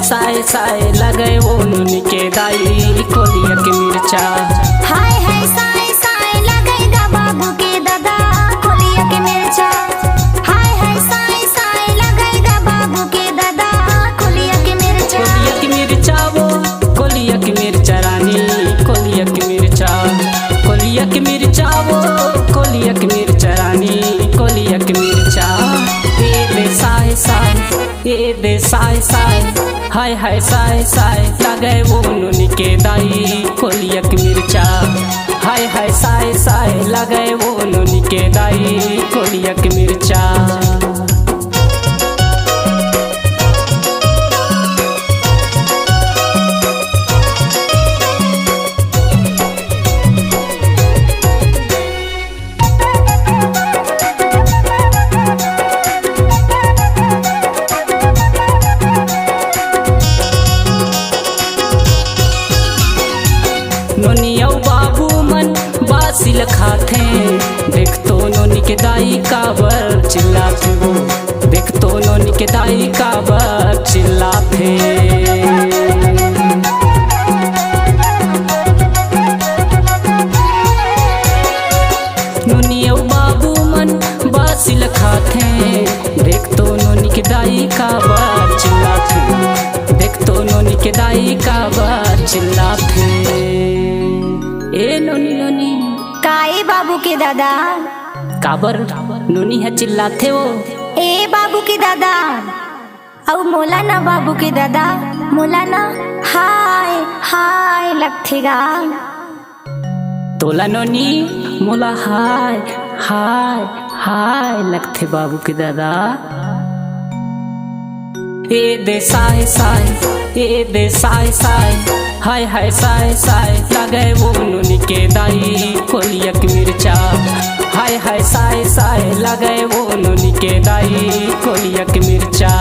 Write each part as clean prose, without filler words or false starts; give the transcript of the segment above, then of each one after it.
साय साय लगे वो नुनी के दाई कोलिया के मिर्चा। हाय हाय साय साय लगेगा बाबू के दादा कोलिया के मिर्चा। हाय हाय साय साय लगेगा बाबू के दादा कोलिया के मिर्चा। कोलिया की मिर्चा वो कोलिया की मिर्चा रानी कोलिया की मिर्चा। कोलिया की मिर्चा वो कोलिया की मिर्चा रानी कोलिया की मिर्चा। ए दे साय साय ए दे साय साय हाय हाय साय साय लगे वो नुनी के दाई कोलिया की मिर्चा। हाय हाय साय साय लगे वो नुनी के दाई कोलिया की मिर्चा। नोनिया बाबू मन बासिल खाथे देख तो नोनी के दाई काबर चिल्लाथे वो देख तो नोनी के दाई काबर चिल्लाथे। नोनिया बाबू मन बासिल खाथे देख तो नोनी के दाई काबर चिल्लाथे देख तो नोनी के दाई काबर चिल्लाथे। ए नोनी नोनी काए बाबू के दादा काबर नोनी है चिल्लाथे वो। ए बाबू के दादा औ मोला ना बाबू के दादा मोला ना हाय हाय लगथेगा। तोला नोनी मोला हाय हाय हाय लगथे बाबू के दादा। ए दे साय साय ए दे साय साय हाय हाय साय साय लगे वो नुनी के दाई कोलिया की मिर्चा। हाय हाय साय साय लगे वो नुनी के दाई कोलिया की मिर्चा।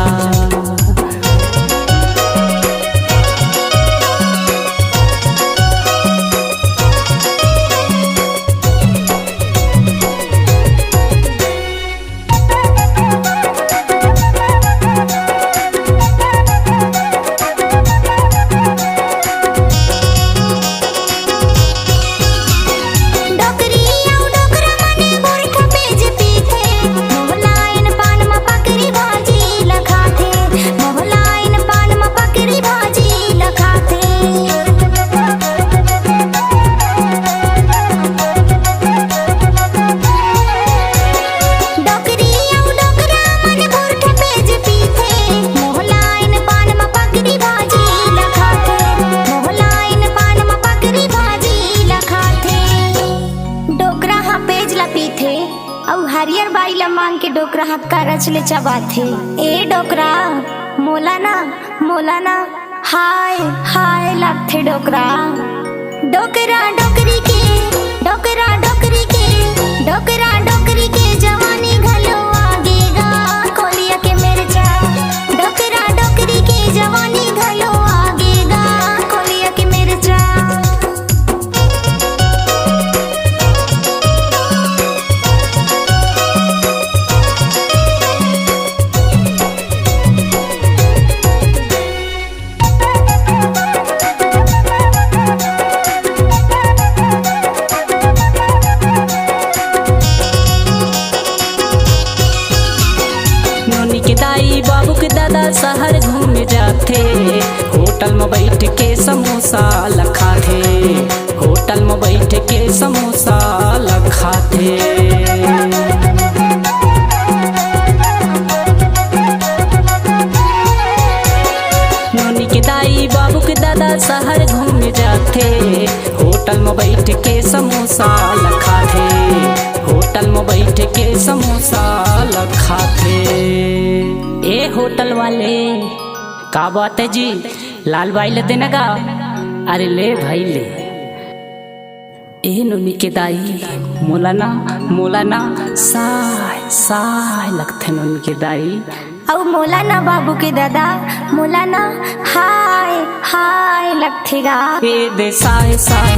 हरियर बाई ला मांग के डोकरा हाथ का रच ले चबाथे। ए डोकरा मोला ना हाय हाय लगथे डोकरा। डोकरा डोकरी के डोकरा डोकरी के डोकरा डोकरी के जवानी घलो आगेगा कोलिया के मिर्चा। डोकरा डोकरी के जवानी घलो आगेगा कोलिया के मिर्चा। दाई बाबू के दादा शहर घूमे जाथे होटल में बैठ के समोसा लखाथे होटल में बैठ के समोसा लखाथे। नोनी के दाई बाबू के दादा शहर घूमे जाथे होटल में बैठ के समोसा लखाथे होटल में बैठ के समोसा लखाथे। ए होटल वाले का बात है जी लाल बाई ले देना का। अरे ले भाई ले। ए नोनी के दाई मोला ना साय साय लगथे नोनी के दाई। औ मोला ना बाबू के दादा मोला ना हाय हाय लगथेगा। ए दे साय साय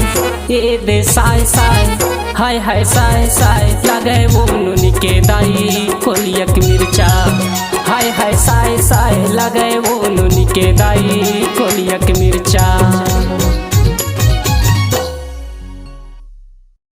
ए दे साय साय हाय हाय साय साय लगे वो नुनी के दाई कोलिया की मिर्चा। हाय हाय साय साय लगे वो नोनी के दाई कोलिया के मिर्चा।